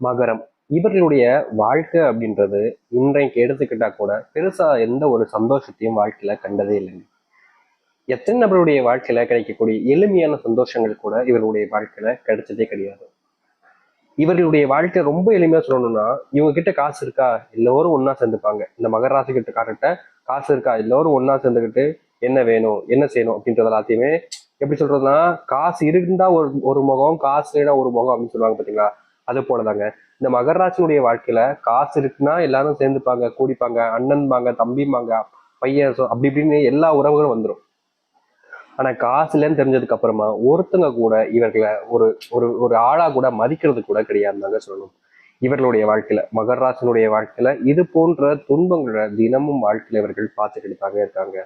மகரம். இவர்களுடைய வாழ்க்கை அப்படின்றது இன்றைக்கு எடுத்துக்கிட்டா கூட பெருசா எந்த ஒரு சந்தோஷத்தையும் வாழ்க்கையில கண்டதே இல்லைங்க. எத்தனை நபருடைய வாழ்க்கையில கிடைக்கக்கூடிய எளிமையான சந்தோஷங்கள் கூட இவர்களுடைய வாழ்க்கையில கிடைச்சதே கிடையாது. இவர்களுடைய வாழ்க்கை ரொம்ப எளிமையா சொல்லணும்னா, இவங்க கிட்ட காசு இருக்கா, எல்லோரும் ஒண்ணா சேர்ந்துப்பாங்க. இந்த மகர ராசி கிட்ட காரட்ட காசு இருக்கா, எல்லோரும் ஒண்ணா சேர்ந்துக்கிட்டு என்ன வேணும் என்ன செய்யணும் அப்படின்றது எல்லாத்தையுமே எப்படி சொல்றதுன்னா, காசு இருந்தா ஒரு ஒரு முகம், காசு இல்லைன்னா ஒரு முகம் அப்படின்னு சொல்லுவாங்க பாத்தீங்களா. அது போலதாங்க இந்த மகர ராசினுடைய வாழ்க்கையில காசு இருக்குன்னா எல்லாரும் சேர்ந்துப்பாங்க, கூடிப்பாங்க, அண்ணன்பாங்க, தம்பிம்பாங்க, பையன் அப்படி இப்படின்னு எல்லா உறவுகளும் வந்துடும். ஆனா காசு இல்லைன்னு தெரிஞ்சதுக்கு அப்புறமா ஒருத்தங்க கூட இவர்களை ஒரு ஒரு ஒரு ஆளா கூட மதிக்கிறது கூட கிடையாதுதாங்க சொல்லணும். இவர்களுடைய வாழ்க்கையில மகராசனுடைய வாழ்க்கையில இது போன்ற துன்பங்களை தினமும் வாழ்க்கையில இவர்கள் பார்த்துக்கிட்டு தாங்க இருக்காங்க.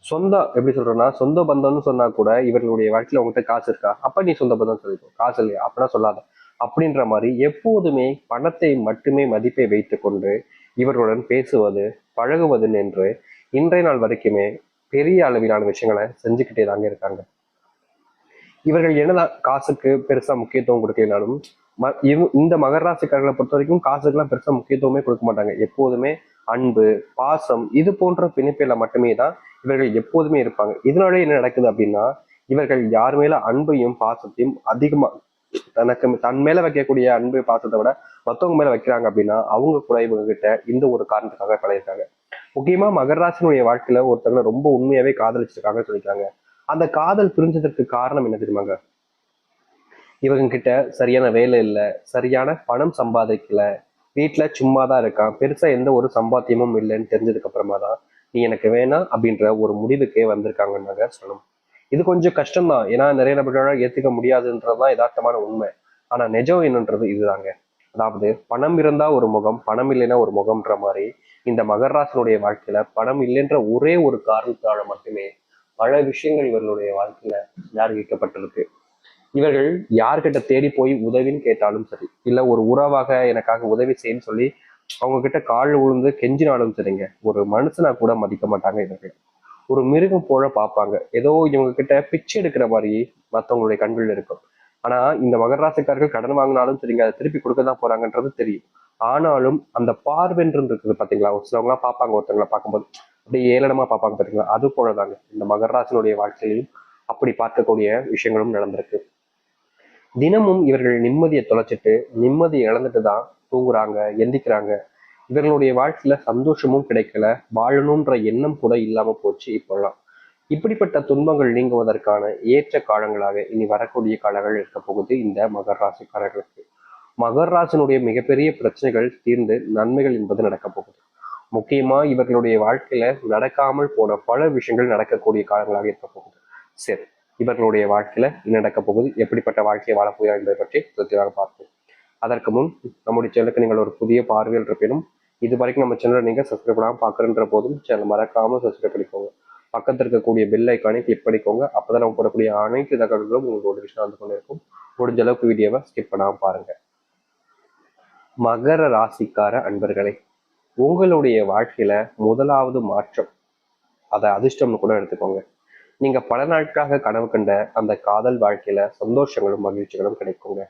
சொந்தம் எப்படி சொல்றேன்னா, சொந்த பந்தம்னு சொன்னா கூட இவர்களுடைய வாழ்க்கையில உங்ககிட்ட காசு இருக்கா, அப்ப நீ சொந்த பந்தம் சொல்லிக்கோ, காசு இல்லையா அப்படின்னா சொல்லாத அப்படின்ற மாதிரி எப்போதுமே பணத்தை மட்டுமே மதிப்பை வைத்துக் கொண்டு இவர்களுடன் பேசுவது பழகுவது என்று இன்றைய நாள் வரைக்குமே பெரிய அளவிலான விஷயங்களை செஞ்சுக்கிட்டே தாங்க இருக்காங்க. இவர்கள் என்னதான் காசுக்கு பெருசா முக்கியத்துவம் கொடுக்கலனாலும் இந்த மகர ராசிக்காரர்களை பொறுத்த வரைக்கும் காசுக்கெல்லாம் பெருசா முக்கியத்துவமே கொடுக்க மாட்டாங்க. எப்போதுமே அன்பு, பாசம் இது போன்ற பிணைப்பில மட்டுமே தான் இவர்கள் எப்போதுமே இருப்பாங்க. இதனாலே என்ன நடக்குது அப்படின்னா, இவர்கள் யார் மேல அன்பையும் பாசத்தையும் அதிகமா தன் மேல வைக்கக்கூடிய அன்பு பாசத்தை விட மத்தவங்க மேல வைக்கிறாங்க அப்படின்னா, அவங்க கூட இவங்க கிட்ட இந்த ஒரு காரணத்துக்காக பழகிருக்காங்க. முக்கியமா மகர ராசினுடைய வாழ்க்கையில ஒருத்தவங்க ரொம்ப உண்மையாவே காதலிச்சிருக்காங்கன்னு சொல்லிக்கிறாங்க. அந்த காதல் பிரிஞ்சதற்கு காரணம் என்ன தெரியுமாங்க? இவங்க கிட்ட சரியான வேலை இல்லை, சரியான பணம் சம்பாதிக்கல, வீட்டுல சும்மாதான் இருக்கான், பெருசா எந்த ஒரு சம்பாத்தியமும் இல்லைன்னு தெரிஞ்சதுக்கு அப்புறமா தான் நீ எனக்கு வேணாம் அப்படின்ற ஒரு முடிவுக்கே வந்திருக்காங்கன்னாங்க சொல்லணும். இது கொஞ்சம் கஷ்டம்தான், ஏன்னா நிறைய நபர்களால் ஏத்துக்க முடியாதுன்றதுதான் யதார்த்தமான உண்மை. ஆனா நிஜம் என்னன்றது இதுதாங்க. அதாவது பணம் இருந்தா ஒரு முகம், பணம் இல்லைன்னா ஒரு முகம்ன்ற மாதிரி இந்த மகராசனுடைய வாழ்க்கையில பணம் இல்லைன்ற ஒரே ஒரு காரணத்தால மட்டுமே பல விஷயங்கள் இவர்களுடைய வாழ்க்கையில நிர்வகிக்கப்பட்டிருக்கு. இவர்கள் யார்கிட்ட தேடி போய் உதவின்னு கேட்டாலும் சரி, இல்ல ஒரு உறவாக எனக்காக உதவி செய்யன்னு சொல்லி அவங்க கிட்ட கால் விழுந்து கெஞ்சினாலும் சரிங்க, ஒரு மனுஷனா கூட மதிக்க மாட்டாங்க இவர்கள். ஒரு மிருகம் போல பார்ப்பாங்க. ஏதோ இவங்க கிட்ட பிச்சை எடுக்கிற மாதிரி மற்றவங்களுடைய கண்கள் இருக்கும். ஆனா இந்த மகராசிக்காரர்கள் கடன் வாங்கினாலும் சரிங்க, அதை திருப்பி கொடுக்க தான் போறாங்கன்றது தெரியும். ஆனாலும் அந்த பார்வைன்றது இருக்குது பாத்தீங்களா, ஒரு சிலவங்க எல்லாம் பார்ப்பாங்க, ஒருத்தவங்களை பார்க்கும்போது அப்படியே ஏளனமா பார்ப்பாங்க பாத்தீங்களா, அது போலதாங்க இந்த மகராசனுடைய வாழ்க்கையிலும் அப்படி பார்க்கக்கூடிய விஷயங்களும் நடந்திருக்கு. தினமும் இவர்கள் நிம்மதியை தொலைச்சிட்டு நிம்மதியை இழந்துட்டு தான் தூங்குறாங்க, எந்திக்கிறாங்க. இவர்களுடைய வாழ்க்கையில சந்தோஷமும் கிடைக்கல, வாழணுன்ற எண்ணம் கூட இல்லாம போச்சு இப்பெல்லாம். இப்படிப்பட்ட துன்பங்கள் நீங்குவதற்கான ஏற்ற காலங்களாக இனி வரக்கூடிய காலங்கள் இருக்க போகுது இந்த மகர ராசிக்காரர்களுக்கு. மகர ராசினுடைய மிகப்பெரிய பிரச்சனைகள் தீர்ந்து நன்மைகள் என்பது நடக்க போகுது. முக்கியமா இவர்களுடைய வாழ்க்கையில நடக்காமல் போன பல விஷயங்கள் நடக்கக்கூடிய காலங்களாக இருக்க போகுது. சரி, இவர்களுடைய வாழ்க்கையில என்ன நடக்க போகுது, எப்படிப்பட்ட வாழ்க்கையை வாழப்போகிறார் என்பதை பற்றி தெளிவாக பார்ப்போம். அதற்கு முன் நம்முடைய சேனலுக்கு நீங்கள் ஒரு புதிய பார்வையில் இருப்பினும் இது வரைக்கும் நம்ம சேனலை நீங்க சப்ஸ்கிரைப் பண்ணாமல் பார்க்குறன்ற போதும் சேனல் மறக்காம சப்ஸ்கிரைப் பண்ணிக்கோங்க. பக்கத்தில் இருக்கக்கூடிய பெல் ஐக்கானை கிளிக் பண்ணிக்கோங்க. அப்பதான் நம்ம போடக்கூடிய அனைத்து தகவல்களும் உங்களுக்கு ஒரு விஷயம் வந்து கொண்டு இருக்கும். முடிஞ்ச அளவுக்கு வீடியோவை ஸ்கிப் பண்ணாம பாருங்க. மகர ராசிக்கார அன்பர்களே, உங்களுடைய வாழ்க்கையில முதலாவது மாற்றம், அதை அதிர்ஷ்டம்னு கூட எடுத்துக்கோங்க. நீங்க பல நாட்களாக கனவு கண்ட அந்த காதல் வாழ்க்கையில சந்தோஷங்களும் மகிழ்ச்சிகளும் கிடைக்குங்க.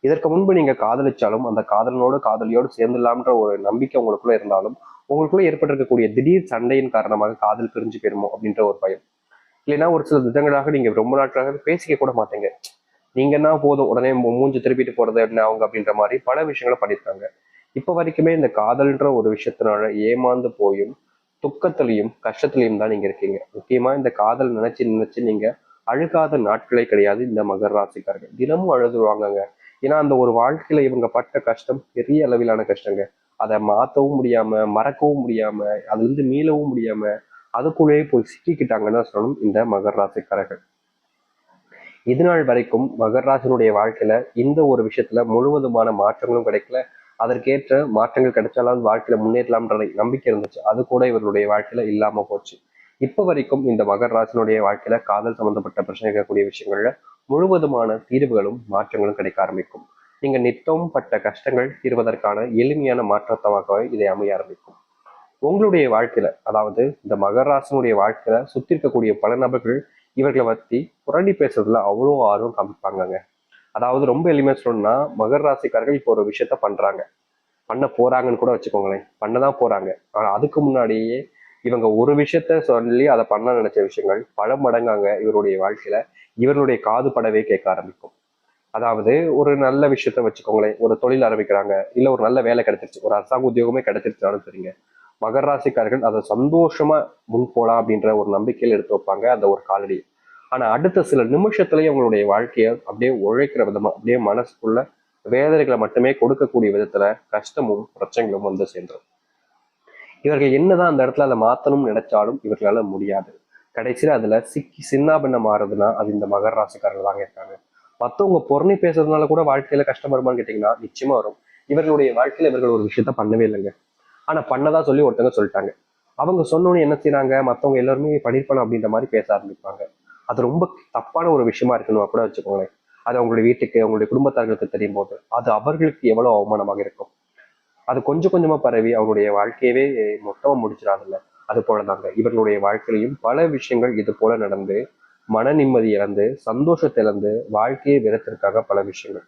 இதற்கு முன்பு நீங்க காதலிச்சாலும் அந்த காதலனோடு காதலியோடு சேர்ந்துடலாம்ன்ற ஒரு நம்பிக்கை உங்களுக்குள்ள இருந்தாலும் உங்களுக்குள்ள ஏற்பட்டிருக்கக்கூடிய திடீர் சண்டையின் காரணமாக காதல் பிரிஞ்சு போயிருமோ அப்படின்ற ஒரு பயம். இல்லைன்னா ஒரு சில தினங்களாக நீங்க ரொம்ப நாட்களாக பேசிக்க கூட மாட்டீங்க. நீங்கன்னா போதும் உடனே மூஞ்சி திருப்பிட்டு போறது என்ன அவங்க அப்படின்ற மாதிரி பல விஷயங்களை பண்ணியிருக்காங்க. இப்ப வரைக்குமே இந்த காதல்ன்ற ஒரு விஷயத்தினால ஏமாந்து போயும் துக்கத்திலையும் கஷ்டத்திலையும் தான் நீங்க இருக்கீங்க. முக்கியமா இந்த காதல் நினைச்சு நினைச்சு நீங்க அழுகாத நாட்களே கிடையாது இந்த மகர ராசிக்காரர்கள். தினமும் அழுதுருவாங்கங்க. ஏன்னா அந்த ஒரு வாழ்க்கையில இவங்க பட்ட கஷ்டம் பெரிய அளவிலான கஷ்டங்க. அதை மாத்தவும் முடியாம, மறக்கவும் முடியாம, அதுல இருந்து மீளவும் முடியாம அதுக்குள்ளேயே போய் சிக்கிக்கிட்டாங்கன்னு சொல்லணும் இந்த மகர ராசிக்காரர்கள். இது நாள் வரைக்கும் மகர ராசினுடைய வாழ்க்கையில இந்த ஒரு விஷயத்துல முழுவதுமான மாற்றங்களும் கிடைக்கல. அதற்கேற்ற மாற்றங்கள் கிடைச்சாலும் வாழ்க்கையில முன்னேறலாம்ன்ற நம்பிக்கை இருந்துச்சு, அது கூட இவர்களுடைய வாழ்க்கையில இல்லாம போச்சு. இப்ப வரைக்கும் இந்த மகர ராசினுடைய வாழ்க்கையில காதல் சம்பந்தப்பட்ட பிரச்சனை இருக்கக்கூடிய விஷயங்கள்ல முழுவதுமான தீர்வுகளும் மாற்றங்களும் கிடைக்க ஆரம்பிக்கும். நீங்க நித்தம் பட்ட கஷ்டங்கள் தீர்வதற்கான எளிமையான மாற்றத்தமாக இதை அமைய ஆரம்பிக்கும். உங்களுடைய வாழ்க்கையில, அதாவது இந்த மகர ராசினுடைய வாழ்க்கையில சுத்தி இருக்கக்கூடிய பல நபர்கள் இவர்களை பத்தி புரண்டி பேசுறதுல அவ்வளோ ஆர்வம் காமிப்பாங்க. அதாவது ரொம்ப எளிமையா சொல்லணும்னா, மகர ராசிக்காரர்கள் இப்போ ஒரு விஷயத்த பண்றாங்க, பண்ண போறாங்கன்னு கூட வச்சுக்கோங்களேன். பண்ணதான் போறாங்க. ஆனா அதுக்கு முன்னாடியே இவங்க ஒரு விஷயத்த சொல்லி அதை பண்ண நினைச்ச விஷயங்கள் பல மடங்காங்க இவருடைய வாழ்க்கையில இவர்களுடைய காது படவே கேட்க ஆரம்பிக்கும். அதாவது ஒரு நல்ல விஷயத்த வச்சுக்கோங்களேன், ஒரு தொழில் ஆரம்பிக்கிறாங்க, இல்ல ஒரு நல்ல வேலை கிடைச்சிருச்சு, ஒரு அரசாங்க உத்தியோகமே கிடைச்சிருச்சாலும் சரிங்க, மகர ராசிக்காரர்கள் அதை சந்தோஷமா முன் போலாம் அப்படின்ற ஒரு நம்பிக்கையில் எடுத்து வைப்பாங்க அந்த ஒரு காலடி. ஆனா அடுத்த சில நிமிஷத்துலயே அவங்களுடைய வாழ்க்கைய அப்படியே உழைக்கிற விதமா, அப்படியே மனசுக்குள்ள வேதனைகளை மட்டுமே கொடுக்கக்கூடிய விதத்துல கஷ்டமும் பிரச்சனைகளும் வந்து சேர்ந்துடும். இவர்கள் என்னதான் அந்த இடத்துல அதை மாத்தணும்னு நினைச்சாலும் இவர்களால முடியாது. கடைசியில அதுல சிக்கி சின்னாபின்னம் மாறுதுன்னா அது இந்த மகர ராசிக்காரர்கள் தாங்க இருக்காங்க. மத்தவங்க பொருணி பேசுறதுனால கூட வாழ்க்கையில கஷ்டம் வருமான்னு கேட்டீங்கன்னா நிச்சயமா வரும். இவர்களுடைய வாழ்க்கையில இவர்கள் ஒரு விஷயத்த பண்ணவே இல்லைங்க. ஆனா பண்ணதா சொல்லி ஒருத்தவங்க சொல்லிட்டாங்க. அவங்க சொன்னோன்னு என்ன செய்யறாங்க, மத்தவங்க எல்லாருமே பண்ணிருப்பாங்க அப்படின்ற மாதிரி பேச ஆரம்பிப்பாங்க. அது ரொம்ப தப்பான ஒரு விஷயமா இருக்கணும் கூட வச்சுக்கோங்களேன். அது அவங்களுடைய வீட்டுக்கு, அவங்களுடைய குடும்பத்தார்களுக்கு தெரியும் போது அது அவர்களுக்கு எவ்வளவு அவமானமாக இருக்கும். அது கொஞ்சம் கொஞ்சமா பரவி அவருடைய வாழ்க்கையவே மொத்தமா முடிச்சிடாதுல்ல. அது போலதாங்க இவர்களுடைய வாழ்க்கையிலையும் பல விஷயங்கள் இது போல நடந்து மன நிம்மதி இழந்து, சந்தோஷத்தை இழந்து, வாழ்க்கையை வெறுத்திருக்காங்க பல விஷயங்கள்.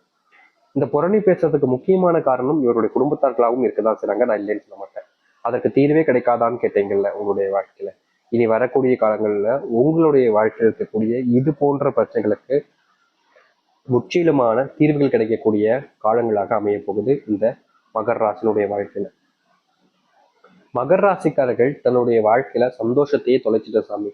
இந்த புரணி பேசுறதுக்கு முக்கியமான காரணம் இவருடைய குடும்பத்தார்களாகவும் இருக்கதான் செய்றாங்க, நான் இல்லைன்னு சொல்ல மாட்டேன். அதற்கு தீர்வே கிடைக்காதான்னு கேட்டீங்கல்ல உங்களுடைய வாழ்க்கையில. இனி வரக்கூடிய காலங்கள்ல உங்களுடைய வாழ்க்கையில் இருக்கக்கூடிய இது போன்ற பிரச்சனைகளுக்கு முற்றிலுமான தீர்வுகள் கிடைக்கக்கூடிய காலங்களாக அமைய போகுது இந்த மகர ராசினுடைய வாழ்க்கையில. மகர ராசிக்காரர்கள் தன்னுடைய வாழ்க்கையில சந்தோஷத்தையே தொலைச்சிட்ட சாமி.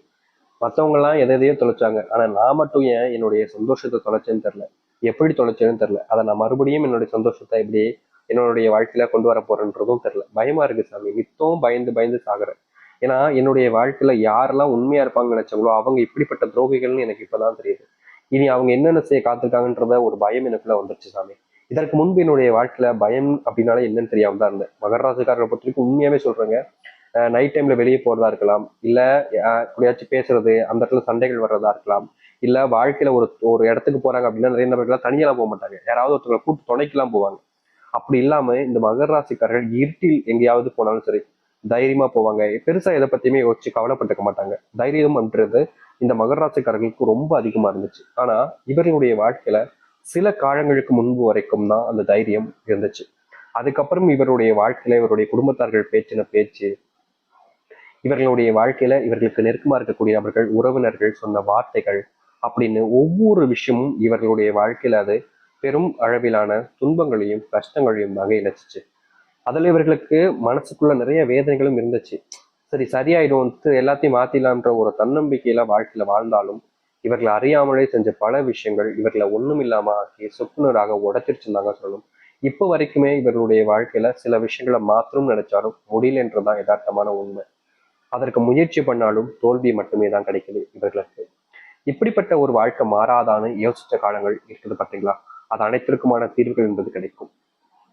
மற்றவங்க எல்லாம் எதையோ தொலைச்சாங்க, ஆனா நான் மட்டும் ஏன் என்னுடைய சந்தோஷத்தை தொலைச்சேன்னு தெரியல, எப்படி தொலைச்சேன்னு தெரியல. அதை நான் மறுபடியும் என்னுடைய சந்தோஷத்தை எப்படி என்னுடைய வாழ்க்கையில கொண்டு வர போறேன்றதும் தெரியல. பயமா இருக்கு சாமி, நித்தம் பயந்து பயந்து சாகுறேன். ஏன்னா என்னுடைய வாழ்க்கையில யாரெல்லாம் உண்மையா இருப்பாங்கன்னு நினைச்சாங்களோ அவங்க இப்படிப்பட்ட துரோகிகள்னு எனக்கு இப்பதான் தெரியுது. இனி அவங்க என்னென்ன செய்ய காத்திருக்காங்கன்றத ஒரு பயம் எனக்குள்ள வந்துருச்சு சாமி. இதற்கு முன்பு என்னுடைய வாழ்க்கையில பயம் அப்படின்னாலே என்னன்னு தெரியாம தான் இருந்தேன். மகர ராசிக்காரரை பொறுத்த வரைக்கும் உண்மையாவே சொல்றேங்க, நைட் டைம்ல வெளியே போறதா இருக்கலாம், இல்ல எப்படியாச்சும் பேசுறது, அந்த இடத்துல சண்டைகள் வர்றதா இருக்கலாம், இல்ல வாழ்க்கையில ஒரு ஒரு இடத்துக்கு போறாங்க அப்படின்னா நிறைய நபர்கள் தனியெல்லாம் போக மாட்டாங்க, யாராவது ஒருத்தவங்களை கூட்டு துணைக்கெல்லாம் போவாங்க. அப்படி இல்லாம இந்த மகர ராசிக்காரர்கள் இருட்டில் எங்கேயாவது போனாலும் சரி தைரியமா போவாங்க. பெருசா எதை பத்தியுமே யோசிச்சு கவலைப்பட்டுக்க மாட்டாங்க. தைரியம்ன்றது இந்த மகர ராசிக்காரர்களுக்கு ரொம்ப அதிகமா இருந்துச்சு. ஆனா இவர்களுடைய வாழ்க்கையில சில காலங்களுக்கு முன்பு வரைக்கும் தான் அந்த தைரியம் இருந்துச்சு. அதுக்கப்புறம் இவருடைய வாழ்க்கையில இவருடைய குடும்பத்தார்கள் பேச்சின பேச்சு, இவர்களுடைய வாழ்க்கையில இவர்களுக்கு நெருக்கமா இருக்கக்கூடிய நபர்கள், உறவினர்கள் சொன்ன வார்த்தைகள் அப்படின்னு ஒவ்வொரு விஷயமும் இவர்களுடைய வாழ்க்கையில அது பெரும் அளவிலான துன்பங்களையும் கஷ்டங்களையும் தாங்க இணைச்சிச்சு. அதுல இவர்களுக்கு மனசுக்குள்ள நிறைய வேதனைகளும் இருந்துச்சு. சரி சரியாயிடும், எல்லாத்தையும் மாத்திடலாம்ன்ற ஒரு தன்னம்பிக்கையில வாழ்க்கையில வாழ்ந்தாலும் இவர்கள் அறியாமலே செஞ்ச பல விஷயங்கள் இவர்களை ஒண்ணும் இல்லாம ஆக்கி சொப்புனராக உடைச்சிருச்சுருந்தாங்க சொல்லணும். இப்போ வரைக்குமே இவர்களுடைய வாழ்க்கையில சில விஷயங்களை மாற்றணும்னு நினைச்சாலும் முடியலன்றதுதான் யதார்த்தமான உண்மை. அதற்கு முயற்சி பண்ணாலும் தோல்வி மட்டுமே தான் கிடைக்குது இவர்களுக்கு. இப்படிப்பட்ட ஒரு வாழ்க்கை மாறாதான்னு யோசிச்ச காலங்கள் இருக்குது பார்த்தீங்களா? அது அனைத்திற்குமான தீர்வுகள் என்பது கிடைக்கும்.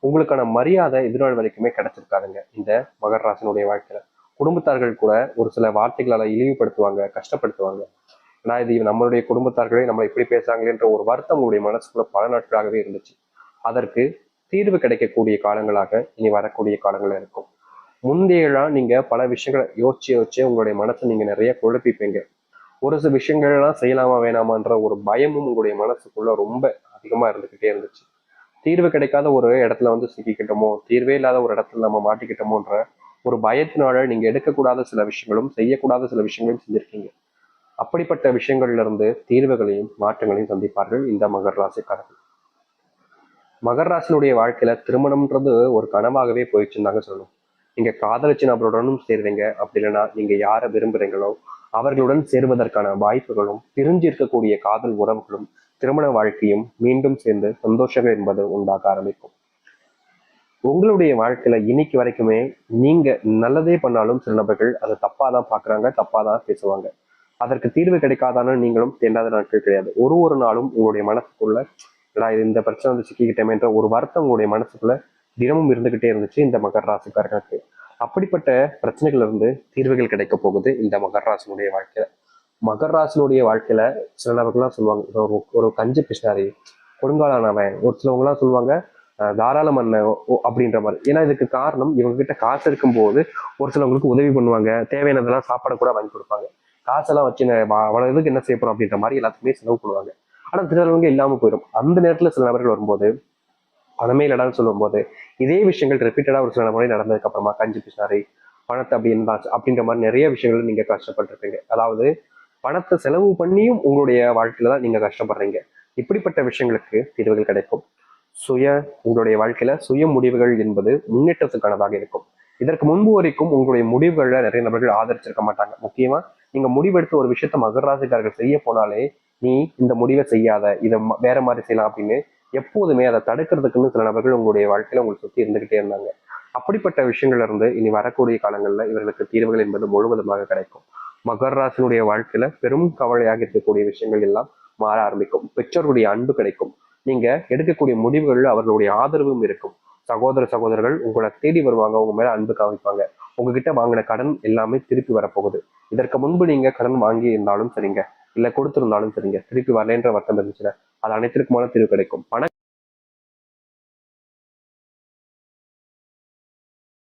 உங்களுக்கான மரியாதை இதுநாள் வரைக்குமே கிடைச்சிருக்காதுங்க இந்த மகர ராசினுடைய வாழ்க்கையில. குடும்பத்தார்கள் கூட ஒரு சில வார்த்தைகளால இழிவுபடுத்துவாங்க, கஷ்டப்படுத்துவாங்க. நான் இது நம்மளுடைய குடும்பத்தார்களே நம்மளை இப்படி பேசுறாங்களேன்ற ஒரு வருத்தம் உங்களுடைய மனசுக்குள்ள பல நாட்களாகவே இருந்துச்சு. அதற்கு தீர்வு கிடைக்கக்கூடிய காலங்களாக இனி வரக்கூடிய காலங்கள் இருக்கும். முந்தையெல்லாம் நீங்க பல விஷயங்களை யோசிச்சு யோசிச்சு உங்களுடைய மனசை நீங்க நிறைய குழப்பிப்பீங்க. ஒரு சில விஷயங்கள்லாம் செய்யலாமா வேணாமான்ற ஒரு பயமும் உங்களுடைய மனசுக்குள்ள ரொம்ப அதிகமா இருந்துகிட்டே இருந்துச்சு. தீர்வு கிடைக்காத ஒரு இடத்துல வந்து சிக்கிக்கிட்டோமோ, தீர்வே இல்லாத ஒரு இடத்துல நம்ம மாட்டிக்கிட்டோமோன்ற ஒரு பயத்தினால நீங்க எடுக்கக்கூடாத சில விஷயங்களும் செய்யக்கூடாத சில விஷயங்களும் செஞ்சிருக்கீங்க. அப்படிப்பட்ட விஷயங்கள்ல இருந்து தீர்வுகளையும் மாற்றங்களையும் சந்திப்பார்கள் இந்த மகர ராசிக்காரர்கள். மகர ராசினுடைய வாழ்க்கையில திருமணம்ன்றது ஒரு கனவாகவே போயிடுச்சுன்னு தாங்க சொல்லணும். நீங்க காதலிச்சு நபருடனும் சேருவீங்க, அப்படி இல்லைன்னா நீங்க யாரை விரும்புறீங்களோ அவர்களுடன் சேருவதற்கான வாய்ப்புகளும், பிரிஞ்சு இருக்கக்கூடிய காதல் உறவுகளும், திருமண வாழ்க்கையும் மீண்டும் சேர்ந்து சந்தோஷங்கள் என்பது உண்டாக ஆரம்பிக்கும். உங்களுடைய வாழ்க்கையில இன்னைக்கு வரைக்குமே நீங்க நல்லதே பண்ணாலும் சில நபர்கள் அதை தப்பாதான் பாக்குறாங்க, தப்பாதான் பேசுவாங்க. அதற்கு தீர்வு கிடைக்காதான்னு நீங்களும் தேண்டாத நாட்கள் கிடையாது. ஒரு ஒரு நாளும் உங்களுடைய மனசுக்குள்ள நான் இந்த பிரச்சனை வந்து சிக்கிக்கிட்டேன்ற ஒரு வருத்தம் உங்களுடைய மனசுக்குள்ள தினமும் இருந்துகிட்டே இருந்துச்சு இந்த மகர ராசிக்காரர்களுக்கு. அப்படிப்பட்ட பிரச்சனைகள்ல இருந்து தீர்வுகள் கிடைக்க போகுது இந்த மகர ராசினுடைய வாழ்க்கையில. மகர ராசினுடைய வாழ்க்கையில சில நபர்கள்லாம் சொல்லுவாங்க, ஒரு ஒரு கஞ்ச பிஸ்னாரி, கொடுங்காலானவன், ஒரு சிலவங்க எல்லாம் சொல்லுவாங்க தாராள மன்னன் அப்படின்ற மாதிரி. ஏன்னா இதுக்கு காரணம் இவங்க கிட்ட காசு இருக்கும்போது ஒரு சிலவங்களுக்கு உதவி பண்ணுவாங்க, தேவையானதெல்லாம் சாப்பாடு கூட வாங்கி கொடுப்பாங்க. காசெல்லாம் வச்சு அவ்வளவு இதுக்கு என்ன செய்ய போறோம் அப்படின்ற மாதிரி எல்லாத்துக்குமே செலவு பண்ணுவாங்க. ஆனா சிலவங்க இல்லாம போயிடும். அந்த நேரத்துல சில நபர்கள் வரும்போது பணமே இல்லடான்னு சொல்லும்போது இதே விஷயங்கள் ரிப்பீட்டடா ஒரு சில முறை நடந்ததுக்கு அப்புறமா கஞ்சி பிசினாரி பணத்தை அப்படி இருந்தாச்சு அப்படின்ற மாதிரி நிறைய விஷயங்கள் நீங்க கஷ்டப்பட்டிருப்பீங்க. அதாவது பணத்தை செலவு பண்ணியும் உங்களுடைய வாழ்க்கையில தான் நீங்க கஷ்டப்படுறீங்க. இப்படிப்பட்ட விஷயங்களுக்கு தீர்வுகள் கிடைக்கும். சுய உங்களுடைய வாழ்க்கையில சுய முடிவுகள் என்பது முன்னேற்றத்துக்கானதாக இருக்கும். இதற்கு முன்பு வரைக்கும் உங்களுடைய முடிவுகள்ல நிறைய நபர்கள் ஆதரிச்சிருக்க மாட்டாங்க. முக்கியமா நீங்க முடிவெடுத்து ஒரு விஷயத்த மகர ராசிக்காரர்கள் செய்ய போனாலே நீ இந்த முடிவை செய்யாத, இதை வேற மாதிரி செய்யலாம் அப்படின்னு எப்போதுமே அதை தடுக்கிறதுக்குன்னு சில நபர்கள் உங்களுடைய வாழ்க்கையில உங்களை சுத்தி இருந்துகிட்டே இருந்தாங்க. அப்படிப்பட்ட விஷயங்கள்ல இருந்து இனி வரக்கூடிய காலங்கள்ல இவர்களுக்கு தீர்வுகள் என்பது முழுவதுமாக கிடைக்கும். மகர ராசினுடைய வாழ்க்கையில பெரும் கவலையாக இருக்கக்கூடிய விஷயங்கள் எல்லாம் மாற ஆரம்பிக்கும். பெற்றோர்களுடைய அன்பு கிடைக்கும். நீங்க எடுக்கக்கூடிய முடிவுகள் அவர்களுடைய ஆதரவும் இருக்கும். சகோதர சகோதரர்கள் உங்களை தேடி வருவாங்க, உங்க மேல அன்பு காமிப்பாங்க. உங்ககிட்ட வாங்கின கடன் எல்லாமே திருப்பி வரப்போகுது. இதற்கு முன்பு நீங்க கடன் வாங்கி இருந்தாலும் சரிங்க, இல்ல கொடுத்திருந்தாலும் சரிங்க, திருப்பி வரலன்ற வருத்தம் இருந்துச்சுன்னா அது அனைத்திற்குமான தீர்வு கிடைக்கும். பண